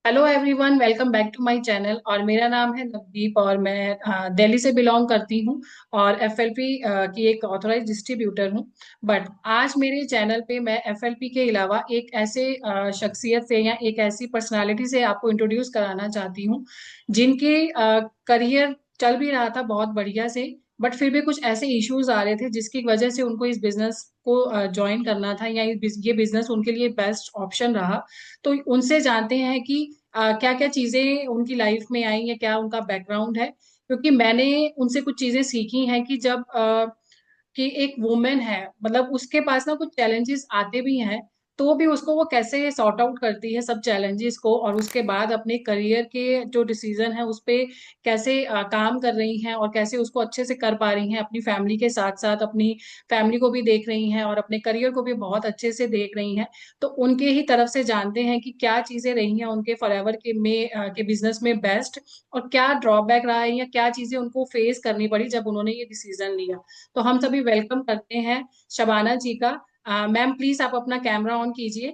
Hello everyone, welcome back to my channel. और मेरा नाम है नवदीप और मैं दिल्ली से बिलोंग करती हूँ और एफएलपी की एक ऑथराइज डिस्ट्रीब्यूटर हूँ। बट आज मेरे चैनल पे मैं एफएलपी के अलावा एक ऐसे शख्सियत से या एक ऐसी पर्सनालिटी से आपको इंट्रोड्यूस कराना चाहती हूँ जिनके करियर चल भी रहा था बहुत बढ़िया से। बट फिर भी कुछ ऐसे इश्यूज आ रहे थे जिसकी वजह से उनको इस बिजनेस को ज्वाइन करना था या ये बिजनेस उनके लिए बेस्ट ऑप्शन रहा। तो उनसे जानते हैं कि क्या क्या चीजें उनकी लाइफ में आई या क्या उनका बैकग्राउंड है, क्योंकि मैंने उनसे कुछ चीजें सीखी हैं कि जब कि एक वुमेन है, मतलब उसके पास ना कुछ चैलेंजेस आते भी हैं, तो भी उसको वो कैसे सॉर्ट आउट करती है सब चैलेंजेस को, और उसके बाद अपने करियर के जो डिसीजन है उस पे कैसे काम कर रही हैं और कैसे उसको अच्छे से कर पा रही हैं, अपनी फैमिली के साथ साथ अपनी फैमिली को भी देख रही हैं और अपने करियर को भी बहुत अच्छे से देख रही हैं। तो उनके ही तरफ से जानते हैं कि क्या चीजें रही हैं उनके फॉरएवर के बिजनेस में बेस्ट, और क्या ड्रॉबैक रहा है या क्या चीजें उनको फेस करनी पड़ी जब उन्होंने ये डिसीजन लिया। तो हम सभी वेलकम करते हैं शबाना जी का। मैम प्लीज आप अपना कैमरा ऑन कीजिए।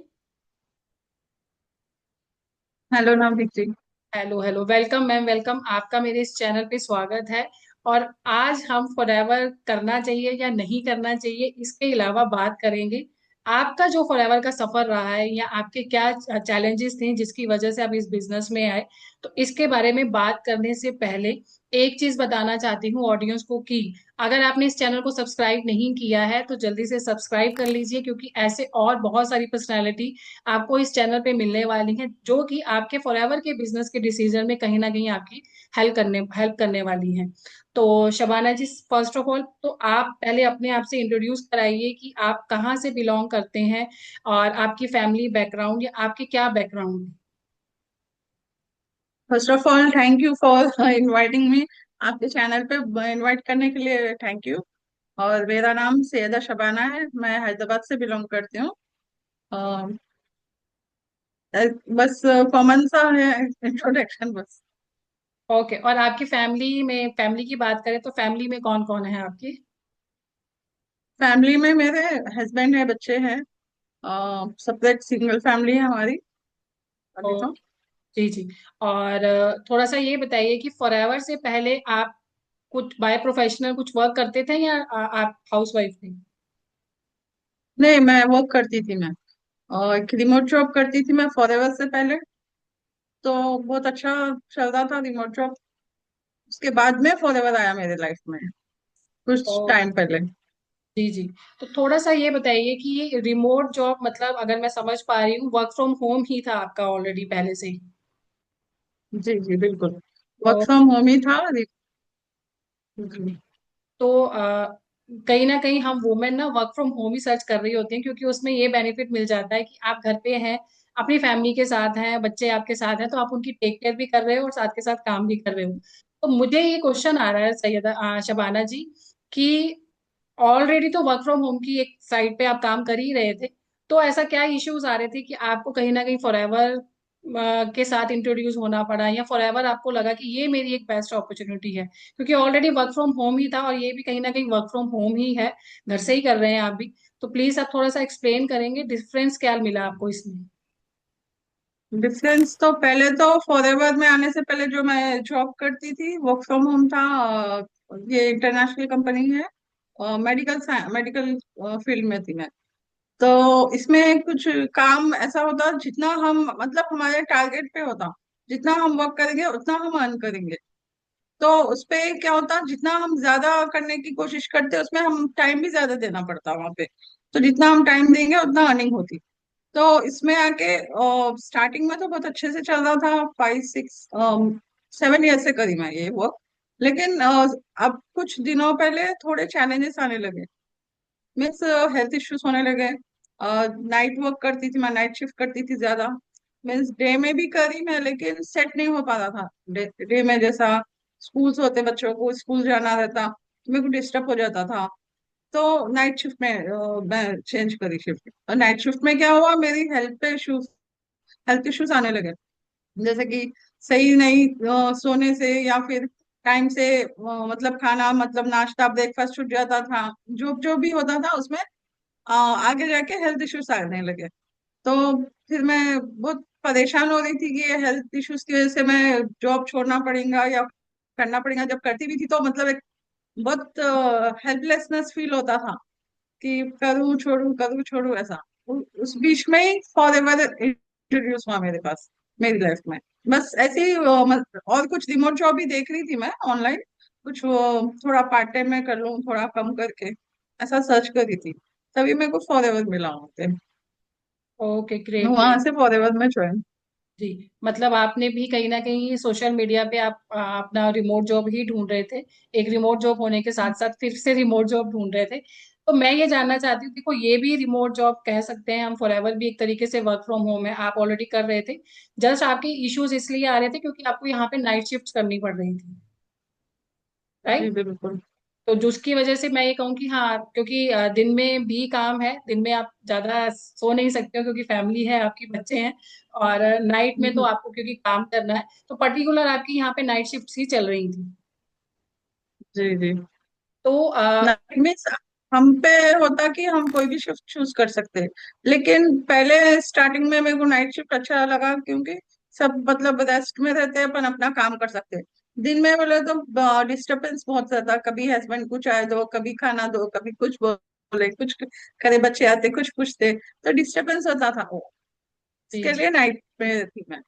Hello Navdeep ji. Hello hello, welcome ma'am, welcome, आपका मेरे इस चैनल पे स्वागत है। और आज हम फॉरएवर करना चाहिए या नहीं करना चाहिए इसके अलावा बात करेंगे आपका जो फॉरएवर का सफर रहा है या आपके क्या चैलेंजेस थे जिसकी वजह से आप इस बिजनेस में आए। तो इसके बारे में बात करने से पहले एक चीज बताना चाहती हूँ ऑडियंस को कि अगर आपने इस चैनल को सब्सक्राइब नहीं किया है तो जल्दी से सब्सक्राइब कर लीजिए, क्योंकि ऐसे और बहुत सारी पर्सनैलिटी आपको इस चैनल पे मिलने वाली हैं जो कि आपके फॉरएवर के बिजनेस के डिसीजन में कहीं ना कहीं आपकी हेल्प करने वाली हैं। तो शबाना जी, फर्स्ट ऑफ ऑल तो आप पहले अपने आप से इंट्रोड्यूस कराइए कि आप कहाँ से बिलोंग करते हैं और आपकी फैमिली बैकग्राउंड या आपके क्या बैकग्राउंड है। First of all thank you for inviting me. आपके चैनल पे इनवाइट करने के लिए थैंक यू। और मेरा नाम सैयदा शबाना है, मैं हैदराबाद से बिलोंग करती हूँ। अ, बस कॉमन सा है इंट्रोडक्शन बस। ओके, और आपकी फैमिली की बात करें तो फैमिली में कौन कौन है आपकी। फैमिली में मेरे हस्बैंड है, बच्चे हैं। सेपरेट सिंगल फैमिली है हमारी अभी ओ, तो। जी जी। और थोड़ा सा ये बताइए कि फॉरएवर से पहले आप कुछ बाय प्रोफेशनल कुछ वर्क करते थे या आप हाउस वाइफ थे। नहीं, मैं वर्क करती थी। मैं एक रिमोट जॉब करती थी मैं फॉरएवर से पहले। तो बहुत अच्छा चल रहा था रिमोट जॉब। उसके बाद में फॉरएवर आया मेरे लाइफ में कुछ ओ, टाइम पहले। जी जी। तो थोड़ा सा ये बताइए कि ये रिमोट जॉब मतलब अगर मैं समझ पा रही हूँ वर्क फ्रॉम होम ही था आपका ऑलरेडी पहले से ही। जी जी बिल्कुल। वर्क तो फ्रॉम होम ही था। जी। तो कहीं ना कहीं हम वुमेन ना work from home he search कर रही होती हैं, क्योंकि उसमें ये बेनिफिट मिल जाता है कि आप घर पे हैं, अपनी फैमिली के साथ हैं, बच्चे आपके साथ हैं, तो आप उनकी टेक केयर भी कर रहे हो और साथ के साथ काम भी कर रहे हो। तो मुझे ये क्वेश्चन आ रहा है सैयदा शबाना जी कि ऑलरेडी तो वर्क फ्रॉम होम की एक साइड पे आप काम कर ही रहे थे, तो ऐसा क्या इश्यूज आ रहे थे कि आपको कहीं ना कहीं फॉरएवर के साथ इंट्रोड्यूस होना पड़ा, या फॉरएवर आपको लगा कि ये मेरी एक बेस्ट अपॉर्चुनिटी है, क्योंकि ऑलरेडी वर्क फ्रॉम होम ही था और ये भी कहीं ना कहीं वर्क फ्रॉम होम ही है, घर से ही कर रहे हैं आप भी। तो प्लीज आप थोड़ा सा एक्सप्लेन करेंगे डिफरेंस क्या मिला आपको इसमें। डिफरेंस तो पहले तो फॉरएवर में आने से पहले जो मैं जॉब करती थी वर्क फ्रॉम होम था। ये इंटरनेशनल कंपनी है, मेडिकल मेडिकल फील्ड में थी मैं। तो इसमें कुछ काम ऐसा होता जितना हम मतलब हमारे टारगेट पे होता, जितना हम वर्क करेंगे उतना हम अर्न करेंगे। तो उसपे क्या होता, जितना हम ज्यादा करने की कोशिश करते उसमें हम टाइम भी ज्यादा देना पड़ता वहां पे। तो जितना हम टाइम देंगे उतना अर्निंग होती। तो इसमें आके स्टार्टिंग में तो बहुत अच्छे से चल रहा था, 5 6 7 ईयर से करी मैं ये वर्क। लेकिन अब कुछ दिनों पहले थोड़े चैलेंजेस आने लगे। मीन्स हेल्थ इश्यूज होने लगे। नाइट वर्क करती थी मैं, नाइट शिफ्ट करती थी ज्यादा। मीन्स डे में भी करी मैं लेकिन सेट नहीं हो पा रहा था। डे में जैसा स्कूल्स होते, बच्चों को स्कूल जाना रहता तो मेरे को डिस्टर्ब हो जाता था। तो नाइट शिफ्ट में मैं चेंज करी शिफ्ट। और नाइट शिफ्ट में क्या हुआ, मेरी हेल्थ इश्यूज आने लगे। जैसे कि सही नहीं सोने से, या फिर टाइम से मतलब खाना मतलब नाश्ता ब्रेकफास्ट छूट जाता था। जो जो भी होता था उसमें आगे जाके हेल्थ इश्यूज आने लगे। तो फिर मैं बहुत परेशान हो रही थी कि ये हेल्थ इश्यूज की वजह से मैं जॉब छोड़ना पड़ेगा या करना पड़ेगा। जब करती भी थी तो मतलब एक बहुत हेल्पलेसनेस फील होता था कि करूँ छोड़ू ऐसा। उस बीच में ही फॉर एवर इंट्रोड्यूस हुआ मेरे पास, मेरी लाइफ में। बस ऐसे ही और कुछ रिमोट जॉब भी देख रही थी मैं ऑनलाइन, कुछ थोड़ा पार्ट टाइम में कर लूँ थोड़ा कम करके, ऐसा सर्च कर रही थी। तभी मेरे को फॉर एवर मिला वहाँ पे। ओके, ग्रेट वहां ग्रेट। से फॉर एवर में ज्वाइन। जी, मतलब आपने भी कहीं ना कहीं सोशल मीडिया पे आप अपना रिमोट जॉब ही ढूंढ रहे थे। एक रिमोट जॉब होने के साथ साथ फिर से रिमोट जॉब ढूंढ रहे थे। तो मैं ये जानना चाहती हूँ, देखो ये भी रिमोट जॉब कह सकते हैं हम, फॉरएवर भी एक तरीके से वर्क फ्रॉम होम है, आप ऑलरेडी कर रहे थे। जस्ट आपके इश्यूज इसलिए आ रहे थे क्योंकि आपको यहाँ पे नाइट शिफ्ट करनी पड़ रही थी, जी राइट? बिल्कुल। तो जिसकी वजह से मैं ये कहूँ कि हाँ, क्योंकि दिन में भी काम है, दिन में आप ज्यादा सो नहीं सकते हो क्योंकि फैमिली है आपकी, बच्चे हैं। और नाइट में तो आपको क्योंकि काम करना है, तो पर्टिकुलर आपकी यहाँ पे नाइट शिफ्ट ही चल रही थी। जी जी। तो नाइट मीन्स हम पे होता कि हम कोई भी शिफ्ट चूज कर सकते हैं, लेकिन पहले स्टार्टिंग में मेरे को नाइट शिफ्ट अच्छा लगा क्योंकि सब मतलब रेस्ट में रहते हैं, अपन अपना काम कर सकते हैं। दिन में बोले तो डिस्टरबेंस बहुत ज्यादा, कभी हस्बैंड कुछ आए दो, कभी खाना दो, कभी कुछ बोले, कुछ करे, बच्चे आते कुछ पूछते, तो डिस्टरबेंस होता था वो। जी इसके जी लिए नाइट में थी मैं।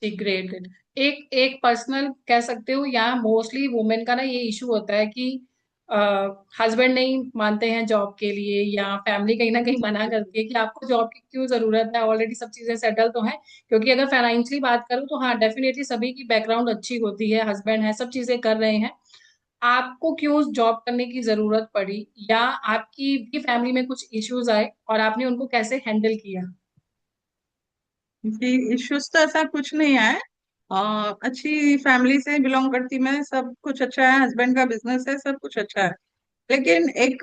जी, ग्रेट ग्रेट। एक एक पर्सनल कह सकते हो, यहाँ मोस्टली वुमेन का ना ये इशू होता है कि हस्बैंड नहीं मानते हैं जॉब के लिए, या फैमिली कहीं ना कहीं मना करती है कि आपको जॉब की क्यों जरूरत है, ऑलरेडी सब चीजें सेटल तो हैं। क्योंकि अगर फाइनेंशियली बात करूँ तो हाँ, डेफिनेटली सभी की बैकग्राउंड अच्छी होती है, हस्बैंड है, सब चीजें कर रहे हैं। आपको क्यों जॉब करने की जरूरत पड़ी, या आपकी भी फैमिली में कुछ इश्यूज आए और आपने उनको कैसे हैंडल किया? जी, इश्यूज तो ऐसा कुछ नहीं है। अच्छी फैमिली से बिलोंग करती मैं, सब कुछ अच्छा है, हस्बैंड का बिजनेस है, सब कुछ अच्छा है। लेकिन एक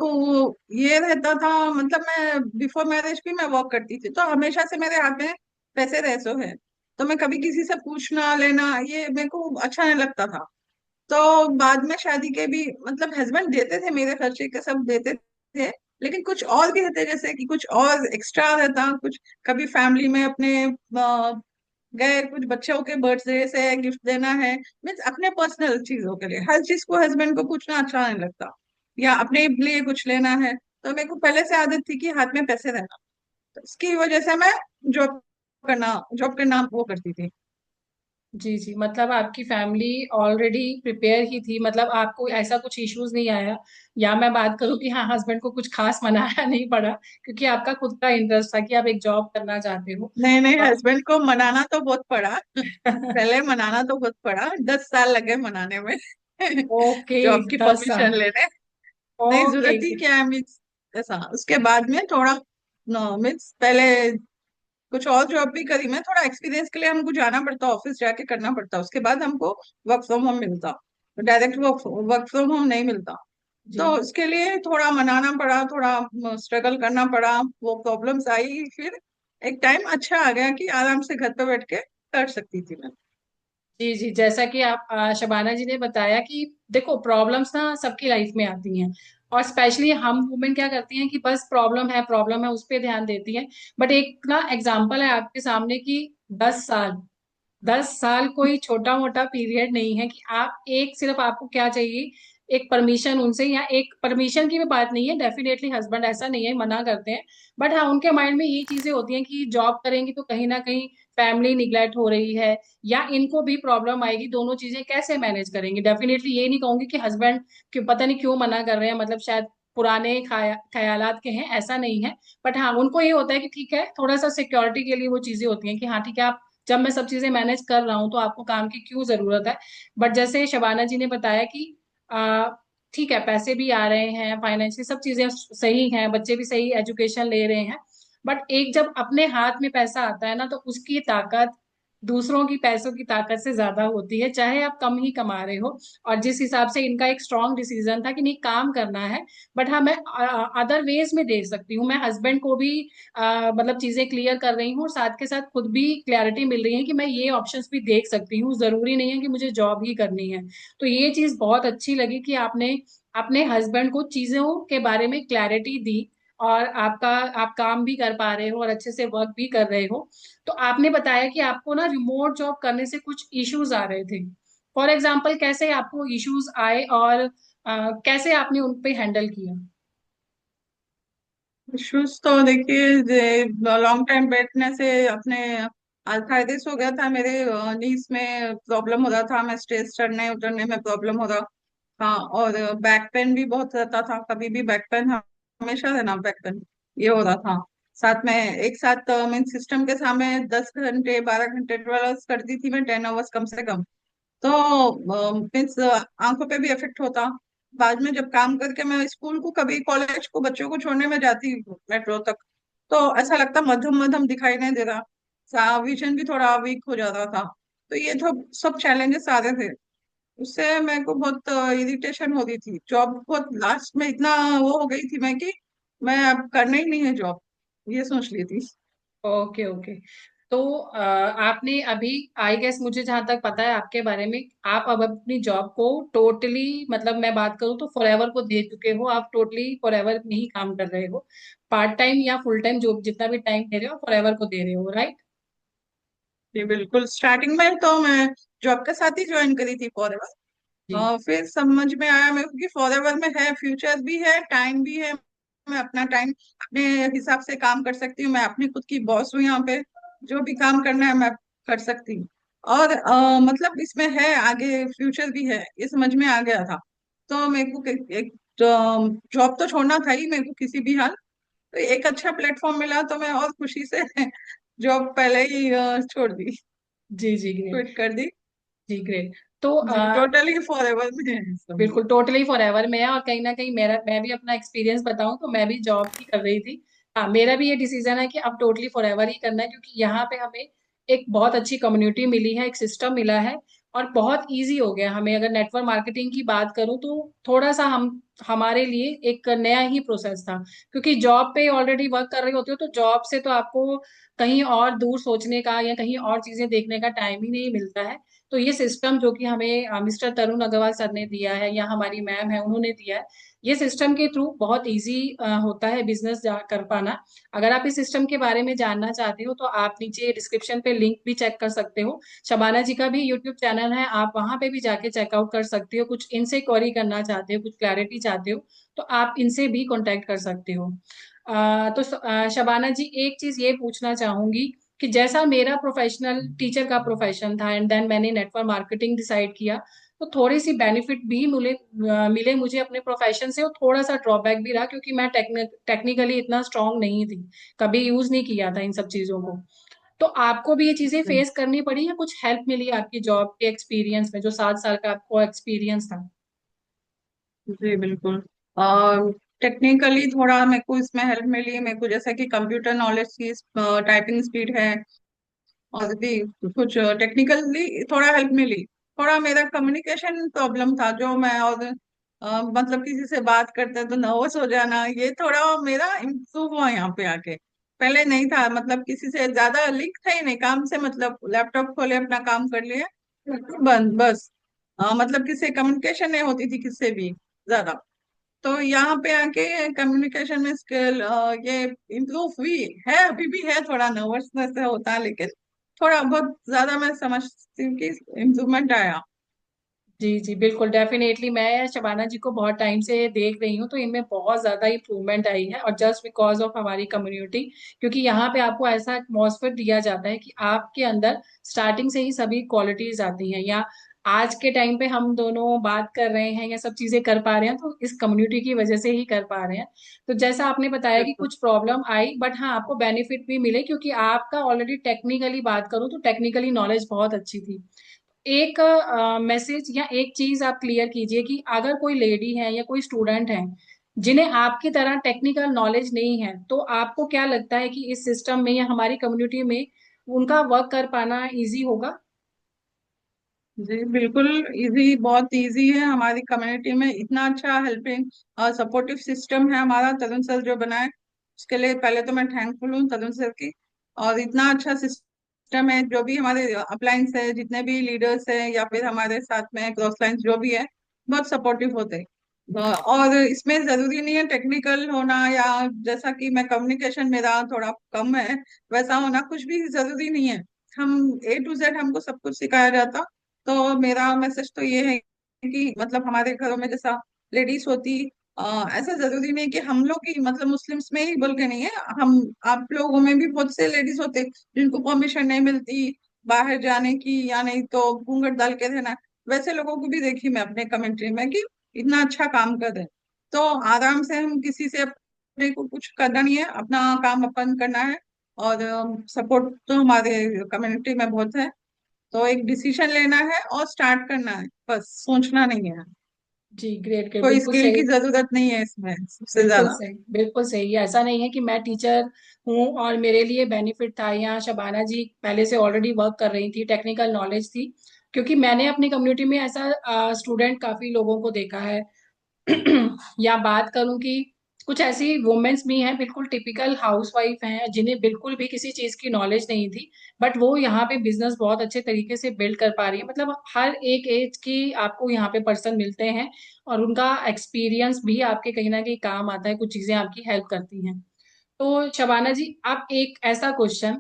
ये रहता था, मतलब मैं बिफोर मैरिज भी मैं वर्क करती थी, तो हमेशा से मेरे हाथ में पैसे रहते है, तो मैं कभी किसी से पूछना लेना ये मेरे को अच्छा नहीं लगता था। तो बाद में शादी के भी मतलब हस्बैंड देते थे, मेरे खर्चे के सब देते थे, लेकिन कुछ और भी रहते, जैसे कि कुछ और एक्स्ट्रा रहता कुछ, कभी फैमिली में अपने गए, कुछ बच्चों के बर्थडे से गिफ्ट देना है, मीन्स अपने पर्सनल चीजों के लिए हर चीज को हस्बैंड को पूछना अच्छा नहीं लगता, या अपने लिए कुछ लेना है। तो मेरे को पहले से आदत थी कि हाथ में पैसे रहना, तो इसकी वजह से मैं जॉब जॉब करना वो करती थी। जी जी, मतलब आपकी फैमिली ऑलरेडी प्रिपेयर ही थी, मतलब आपको ऐसा कुछ इश्यूज नहीं आया। या मैं बात करूं कि हाँ, हस्बैंड को कुछ खास मनाया नहीं पड़ा, क्योंकि आपका खुद का इंटरेस्ट था कि आप एक जॉब करना चाहते हो। नहीं नहीं, और हस्बैंड को मनाना तो बहुत पड़ा। पहले मनाना तो बहुत पड़ा, 10 साल लगे मनाने में। ओके, जॉब की 10 साल। परमिशन लेने। नहीं, ओके। जरूरत ही क्या है मीन्स, ऐसा उसके बाद में थोड़ा नो मीन्स पहले कुछ और जॉब भी करी मैं, थोड़ा एक्सपीरियंस के लिए हमको जाना पड़ता, ऑफिस जाके करना पड़ता, उसके बाद हमको वर्क फ्रॉम होम मिलता, डायरेक्ट वर्क फ्रॉम होम नहीं मिलता। जी तो उसके लिए थोड़ा मनाना पड़ा, थोड़ा स्ट्रगल करना पड़ा, वो प्रॉब्लम्स आई, फिर एक टाइम अच्छा आ गया कि आराम से घर पे बैठ के कर सकती थी मैं। जी जी, जैसा कि आप शबाना जी ने बताया कि देखो, प्रॉब्लम्स ना सबकी लाइफ में आती हैं। और स्पेशली हम वुमेन क्या करती हैं कि बस प्रॉब्लम है उस पर ध्यान देती हैं। बट एक ना एग्जाम्पल है आपके सामने कि 10 साल, 10 साल कोई छोटा मोटा पीरियड नहीं है कि आप एक, सिर्फ आपको क्या चाहिए, एक परमिशन उनसे, या एक परमिशन की भी बात नहीं है, डेफिनेटली हस्बैंड ऐसा नहीं है, मना करते हैं। बट हाँ, उनके माइंड में ये चीजें होती हैं कि जॉब करेंगी तो कहीं ना कहीं फैमिली निग्लेक्ट हो रही है, या इनको भी प्रॉब्लम आएगी, दोनों चीजें कैसे मैनेज करेंगे। डेफिनेटली ये नहीं कहूंगी कि हस्बैंड क्यों पता नहीं क्यों मना कर रहे हैं, मतलब शायद पुराने ख्यालात के हैं, ऐसा नहीं है। बट हाँ, उनको ये होता है कि ठीक है, थोड़ा सा सिक्योरिटी के लिए वो चीजें होती हैं कि हाँ ठीक है, आप जब मैं सब चीजें मैनेज कर रहा हूँ तो आपको काम की क्यों जरूरत है। बट जैसे शबाना जी ने बताया कि आ, ठीक है, पैसे भी आ रहे हैं, फाइनेंशियल सब चीजें सही हैं, बच्चे भी सही एजुकेशन ले रहे हैं। बट एक जब अपने हाथ में पैसा आता है ना, तो उसकी ताकत दूसरों की पैसों की ताकत से ज्यादा होती है, चाहे आप कम ही कमा रहे हो। और जिस हिसाब से इनका एक स्ट्रांग डिसीजन था कि नहीं, काम करना है। बट हाँ, मैं अदर वेज में देख सकती हूँ, मैं हस्बैंड को भी मतलब चीजें क्लियर कर रही हूँ, और साथ के साथ खुद भी क्लैरिटी मिल रही है कि मैं ये ऑप्शंस भी देख सकती हूँ, जरूरी नहीं है कि मुझे जॉब ही करनी है। तो ये चीज बहुत अच्छी लगी कि आपने अपने हस्बैंड को चीजों के बारे में क्लैरिटी दी, और आपका आप काम भी कर पा रहे हो और अच्छे से वर्क भी कर रहे हो। तो आपने बताया कि आपको ना रिमोट जॉब करने से कुछ इश्यूज आ रहे थे। फॉर एग्जाम्पल कैसे आपको इश्यूज आए और कैसे आपने उन पे हैंडल किया? इश्यूज तो देखिए, लॉन्ग टाइम बैठने से अपने आर्थराइटिस हो गया था मेरे, नीज में प्रॉब्लम हो रहा था, मैं स्टेज चढ़ने उतरने में प्रॉब्लम हो रहा था, और बैक पेन भी बहुत रहता था, कभी भी बैक पेन, हमेशा रहना बैक पेन, ये हो रहा था। साथ में एक साथ मीन सिस्टम के सामने 10 घंटे 12 घंटे 12 आवर्स करती थी मैं, 10 आवर्स कम से कम। तो मीन्स आंखों पे भी इफेक्ट होता। बाद में जब काम करके मैं स्कूल को कभी कॉलेज को बच्चों को छोड़ने में जाती मेट्रो तक, तो ऐसा लगता मध्यम मध्यम दिखाई नहीं दे रहा, विजन भी थोड़ा वीक हो जाता था। तो ये तो सब चैलेंजेस आ रहे थे, उससे मेरे को बहुत इरिटेशन हो रही थी। जॉब बहुत लास्ट में इतना वो हो गई थी मैं कि मैं अब करना ही नहीं है जॉब, ये सोच ली थी। Okay okay. तो आपने अभी, आई गेस मुझे जहां तक पता है आपके बारे में, आप अब अपनी जॉब को टोटली, मतलब मैं बात करूँ तो फॉरएवर को दे चुके हो, आप टोटली फॉरएवर में ही काम कर रहे हो। पार्ट टाइम या फुल टाइम जो जितना भी टाइम दे रहे हो फॉरएवर को दे रहे हो, राइट? जी बिल्कुल, स्टार्टिंग में तो मैं जॉब के साथ ही ज्वाइन करी थी फॉरएवर। जी फिर समझ में आया मेरे को कि फॉरएवर में है, फ्यूचर भी है, टाइम भी है, मैं अपना टाइम अपने हिसाब से काम कर सकती हूँ, मैं अपनी खुद की बॉस हूँ यहाँ पे, जो भी काम करना है मैं कर सकती हूँ। और मतलब इसमें है आगे फ्यूचर भी है, ये समझ में आ गया था। तो मेरे को एक जॉब तो छोड़ना था ही मेरे को किसी भी हाल। तो एक अच्छा प्लेटफॉर्म मिला तो मैं और खुशी से जॉब पहले ही छोड़ दी, जी जी ग्रेट। क्विट कर दी। जी ग्रेट। तो जी टोटली फॉरएवर में है सब। बिल्कुल टोटली फॉरएवर में है। और कहीं ना कहीं मेरा, मैं भी अपना एक्सपीरियंस बताऊं तो मैं भी जॉब ही कर रही थी। हाँ, मेरा भी ये डिसीजन है कि अब टोटली फॉरएवर ही करना है, क्योंकि यहाँ पे हमें एक बहुत अच्छी कम्युनिटी मिली है, एक सिस्टम मिला है, और बहुत इजी हो गया हमें। अगर नेटवर्क मार्केटिंग की बात करूं तो थोड़ा सा हम, हमारे लिए एक नया ही प्रोसेस था, क्योंकि जॉब पे ऑलरेडी वर्क कर रहे होते हो तो जॉब से तो आपको कहीं और दूर सोचने का या कहीं और चीजें देखने का टाइम ही नहीं मिलता है। तो ये सिस्टम जो कि हमें मिस्टर तरुण अग्रवाल सर ने दिया है या हमारी मैम है उन्होंने दिया है, ये सिस्टम के थ्रू बहुत इजी होता है बिजनेस कर पाना। अगर आप इस सिस्टम के बारे में जानना चाहते हो तो आप नीचे डिस्क्रिप्शन पे लिंक भी चेक कर सकते हो। शबाना जी का भी यूट्यूब चैनल है, आप वहां पे भी जाके चेकआउट कर सकते हो। कुछ इनसे क्वेरी करना चाहते हो, कुछ क्लैरिटी चाहते हो, तो आप इनसे भी कांटेक्ट कर सकते हो। शबाना जी, एक चीज ये पूछना चाहूंगी कि जैसा मेरा प्रोफेशनल टीचर का प्रोफेशन था एंड देन मैंने नेटवर्क मार्केटिंग डिसाइड किया, तो थोड़ी सी बेनिफिट भी मिले मुझे अपने प्रोफेशन से, और थोड़ा सा ड्रॉबैक भी रहा, क्योंकि मैं टेक्निकली इतना स्ट्रांग नहीं थी, कभी यूज नहीं किया था इन सब चीजों को। तो आपको भी ये चीजें फेस करनी पड़ी या कुछ हेल्प मिली आपकी जॉब के एक्सपीरियंस में, जो 7 साल का आपको एक्सपीरियंस था? जी बिल्कुल। टेक्निकली थोड़ा मेरे को इसमें हेल्प मिली, मेरे को जैसे कि कंप्यूटर नॉलेज की टाइपिंग स्पीड है, और भी कुछ टेक्निकली थोड़ा हेल्प मिली। थोड़ा मेरा कम्युनिकेशन प्रॉब्लम था, जो मैं और मतलब किसी से बात करते तो नर्वस हो जाना, ये थोड़ा मेरा इम्प्रूव हुआ यहाँ पे आके। पहले नहीं था, मतलब किसी से ज्यादा लिंक था ही नहीं, काम से मतलब लैपटॉप खोले अपना काम कर लिए, बंद बस। मतलब किसी कम्युनिकेशन नहीं होती थी किससे भी ज्यादा। तो यहाँ पे आके कम्युनिकेशन में स्किल ये इम्प्रूव हुई है, अभी भी है, थोड़ा नर्वसनेस होता है, लेकिन थोड़ा बहुत ज्यादा मैं समझती हूँ कि इम्प्रूवमेंट आया। जी जी बिल्कुल, डेफिनेटली मैं शबाना जी को बहुत टाइम से देख रही हूँ, तो इनमें बहुत ज्यादा इम्प्रूवमेंट आई है, और जस्ट बिकॉज ऑफ हमारी कम्युनिटी। क्योंकि यहाँ पे आपको ऐसा एटमॉस्फेयर दिया जाता है कि आपके अंदर स्टार्टिंग से ही सभी क्वालिटीज आती हैं, या आज के टाइम पे हम दोनों बात कर रहे हैं या सब चीजें कर पा रहे हैं तो इस कम्युनिटी की वजह से ही कर पा रहे हैं। तो जैसा आपने बताया कि बिल्कुल। कुछ प्रॉब्लम आई, बट हाँ आपको बेनिफिट भी मिले, क्योंकि आपका ऑलरेडी टेक्निकली बात करूँ तो टेक्निकली नॉलेज बहुत अच्छी थी। एक मैसेज या एक चीज आप क्लियर कीजिए कि अगर कोई लेडी है या कोई स्टूडेंट है जिन्हें आपकी तरह टेक्निकल नॉलेज नहीं है, तो आपको क्या लगता है कि इस सिस्टम में या हमारी कम्युनिटी में उनका वर्क कर पाना इजी होगा? जी बिल्कुल, इजी, बहुत इजी है। हमारी कम्युनिटी में इतना अच्छा हेल्पिंग और सपोर्टिव सिस्टम है हमारा, तरुण सर जो बनाए, उसके लिए पहले तो मैं थैंकफुल हूँ तरुण सर की। और इतना अच्छा सिस्टम है, जो भी हमारे अपलाइंस है, जितने भी लीडर्स हैं या फिर हमारे साथ में क्रॉस लाइन्स जो भी है, बहुत सपोर्टिव होते हैं। और इसमें जरूरी नहीं है टेक्निकल होना, या जैसा कि मैं कम्युनिकेशन मेरा थोड़ा कम है वैसा होना, कुछ भी जरूरी नहीं है। हम A to Z हमको सब कुछ सिखाया जाता। तो मेरा मैसेज तो ये है कि मतलब हमारे घरों में जैसा लेडीज होती, ऐसा जरूरी नहीं कि हम लोग ही, मतलब मुस्लिम्स में ही बोल के नहीं है, हम आप लोगों में भी बहुत से लेडीज होते जिनको परमिशन नहीं मिलती बाहर जाने की, या नहीं तो घूंघट डाल के रहना। वैसे लोगों को भी देखी मैं अपने कमेंट्री में कि इतना अच्छा काम कर रहे हैं। तो आराम से, हम किसी से अपने को कुछ करना नहीं है, अपना काम अपन करना है। और सपोर्ट तो हमारे कम्युनिटी में बहुत है। तो एक डिसीजन लेना है और स्टार्ट करना है, बस सोचना नहीं है। जी ग्रेट ग्रेट, कोई बिल्कुल स्किल सही। की जरूरत नहीं है इसमें सबसे बिल्कुल ज्यादा। सही, बिल्कुल सही। ऐसा नहीं है कि मैं टीचर हूँ और मेरे लिए बेनिफिट था, या शबाना जी पहले से ऑलरेडी वर्क कर रही थी, टेक्निकल नॉलेज थी। क्योंकि मैंने अपनी कम्युनिटी में ऐसा स्टूडेंट काफी लोगों को देखा है। या बात करूं कि कुछ ऐसी वुमेन्स भी हैं, बिल्कुल टिपिकल हाउसवाइफ हैं, जिन्हें बिल्कुल भी किसी चीज की नॉलेज नहीं थी, बट वो यहाँ पे बिजनेस बहुत अच्छे तरीके से बिल्ड कर पा रही है। मतलब हर एक एज की आपको यहाँ पे पर्सन मिलते हैं, और उनका एक्सपीरियंस भी आपके कहीं ना कहीं काम आता है, कुछ चीजें आपकी हेल्प करती हैं। तो शबाना जी, आप एक ऐसा क्वेश्चन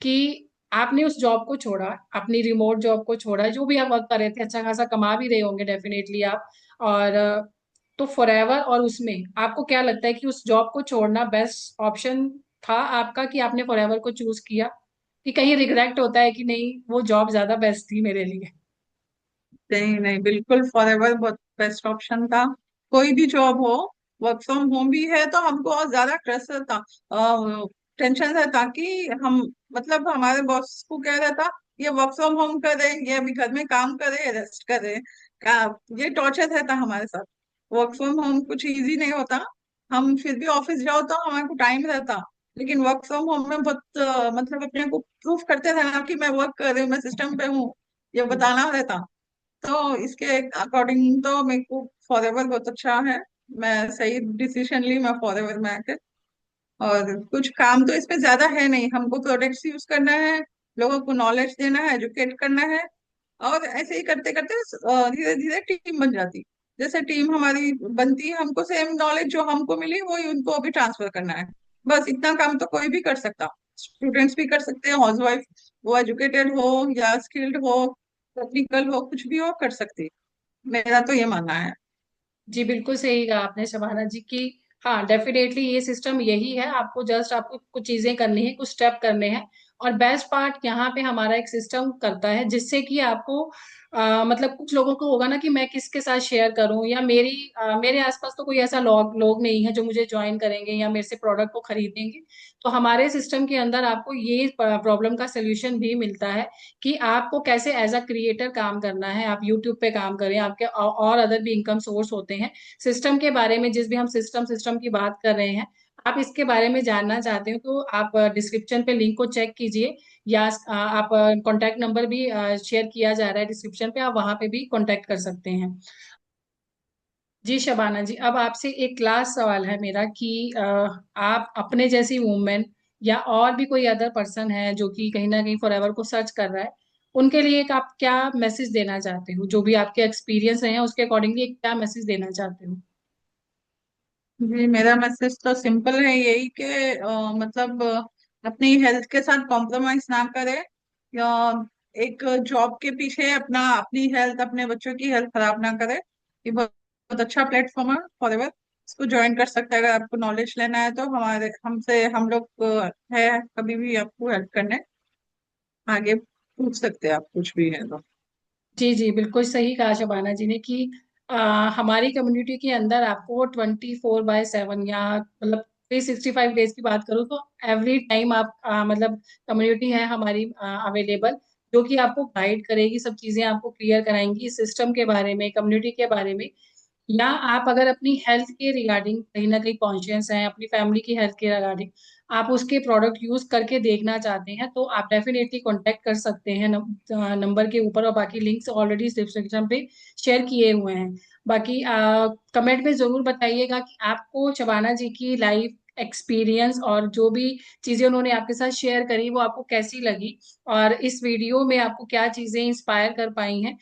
कि आपने उस जॉब को छोड़ा, अपनी रिमोट जॉब को छोड़ा, जो भी आप वर्क कर रहे थे, अच्छा खासा कमा भी रहे होंगे डेफिनेटली आप, और तो फॉरएवर, और उसमें आपको क्या लगता है कि उस जॉब को छोड़ना बेस्ट ऑप्शन था आपका, कि आपने फॉरएवर को चूज किया, कि कहीं रिग्रेट होता है कि नहीं वो जॉब ज्यादा बेस्ट थी मेरे लिए? नहीं नहीं, बिल्कुल फॉरएवर बहुत बेस्ट ऑप्शन था। कोई भी जॉब हो, वर्क फ्रॉम होम भी है तो हमको और ज्यादा प्रेशर था, टेंशन रहता कि हम, मतलब हमारे बॉस को कह रहा था ये वर्क फ्रॉम होम करे, ये अभी घर में काम करे, रेस्ट करे, का ये टॉर्चर रहता हमारे साथ। वर्क फ्रॉम होम कुछ इजी नहीं होता। हम फिर भी ऑफिस जाओ तो हमारे को टाइम रहता, लेकिन वर्क फ्रॉम होम में बहुत मतलब अपने को प्रूफ करते रहना कि मैं वर्क कर रही हूँ, मैं सिस्टम पे हूँ, ये बताना रहता। तो इसके अकॉर्डिंग तो मेरे को फॉरएवर बहुत अच्छा है। मैं सही डिसीजन ली मैं फॉरएवर में आके। और कुछ काम तो इसमें ज्यादा है नहीं, हमको प्रोडक्ट्स यूज करना है, लोगों को नॉलेज देना है, एजुकेट करना है। और ऐसे ही करते करते धीरे धीरे टीम बन जाती। जैसे टीम हमारी बनती है, हमको सेम नॉलेज जो हमको मिली वही उनको अभी ट्रांसफर करना है। बस इतना काम तो कोई भी कर सकता, स्टूडेंट्स भी कर सकते हैं, हाउस वाइफ, वो एजुकेटेड हो या स्किल्ड हो, टेक्निकल हो, कुछ भी हो कर सकती है। मेरा तो ये मानना है। जी बिल्कुल सही कहा आपने शबाना जी की। हाँ डेफिनेटली ये सिस्टम यही है, आपको जस्ट आपको कुछ चीजें करनी है, कुछ स्टेप करने हैं। और बेस्ट पार्ट यहाँ पे हमारा एक सिस्टम करता है, जिससे कि आपको मतलब कुछ लोगों को होगा ना कि मैं किसके साथ शेयर करूं, या मेरे आसपास तो कोई ऐसा लोग नहीं है जो मुझे ज्वाइन करेंगे या मेरे से प्रोडक्ट को खरीदेंगे। तो हमारे सिस्टम के अंदर आपको ये प्रॉब्लम का सोल्यूशन भी मिलता है, कि आपको कैसे एज अ क्रिएटर काम करना है। आप यूट्यूब पे काम करें, आपके और अदर भी इनकम सोर्स होते हैं। सिस्टम के बारे में, जिस भी हम सिस्टम सिस्टम की बात कर रहे हैं, आप इसके बारे में जानना चाहते हो तो आप डिस्क्रिप्शन पे लिंक को चेक कीजिए, या आप कॉन्टैक्ट नंबर भी शेयर किया जा रहा है डिस्क्रिप्शन पे, आप वहां पे भी कॉन्टैक्ट कर सकते हैं। जी शबाना जी, अब आपसे एक लास्ट सवाल है मेरा कि आप अपने जैसी वुमेन या और भी कोई अदर पर्सन है जो कि कहीं ना कहीं फॉरएवर को सर्च कर रहा है, उनके लिए एक आप क्या मैसेज देना चाहते हो, जो भी आपके एक्सपीरियंस रहे हैं उसके अकॉर्डिंगली एक क्या मैसेज देना चाहते हो? जी, मेरा मैसेज तो सिंपल है, यही कि मतलब अपनी हेल्थ के साथ कॉम्प्रोमाइज ना करे, या एक जॉब के पीछे अपना, अपनी हेल्थ, अपने बच्चों की हेल्थ खराब ना करे। ये बहुत बहुत अच्छा प्लेटफॉर्म है फॉरएवर, इसको ज्वाइन कर सकते हैं। अगर आपको नॉलेज लेना है तो हमारे हमसे, हम लोग है कभी भी आपको हेल्प करने, आगे पूछ सकते हैं आप, कुछ भी है तो। जी जी, बिल्कुल सही कहा शबाना जी ने कि हमारी कम्युनिटी के अंदर आपको 24/7, या मतलब 365 डेज की बात करूँ तो एवरी टाइम आप मतलब कम्युनिटी है हमारी अवेलेबल, जो कि आपको गाइड करेगी, सब चीजें आपको क्लियर कराएंगी सिस्टम के बारे में, कम्युनिटी के बारे में। या आप अगर अपनी हेल्थ के रिगार्डिंग कहीं ना कहीं कॉन्शियस हैं, अपनी फैमिली की हेल्थ के रिगार्डिंग आप उसके प्रोडक्ट यूज करके देखना चाहते हैं, तो आप डेफिनेटली कांटेक्ट कर सकते हैं नंबर के ऊपर, और बाकी लिंक्स ऑलरेडी डिस्क्रिप्शन पे शेयर किए हुए हैं। बाकी कमेंट में जरूर बताइएगा कि आपको शबाना जी की लाइफ एक्सपीरियंस और जो भी चीजें उन्होंने आपके साथ शेयर करी वो आपको कैसी लगी, और इस वीडियो में आपको क्या चीजें इंस्पायर कर पाई हैं।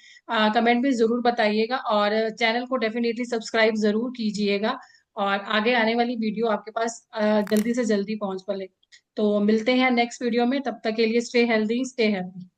कमेंट में जरूर बताइएगा, और चैनल को डेफिनेटली सब्सक्राइब जरूर कीजिएगा, और आगे आने वाली वीडियो आपके पास जल्दी से जल्दी पहुंच पड़े। तो मिलते हैं नेक्स्ट वीडियो में, तब तक के लिए स्टे हेल्दी, स्टे हैप्पी।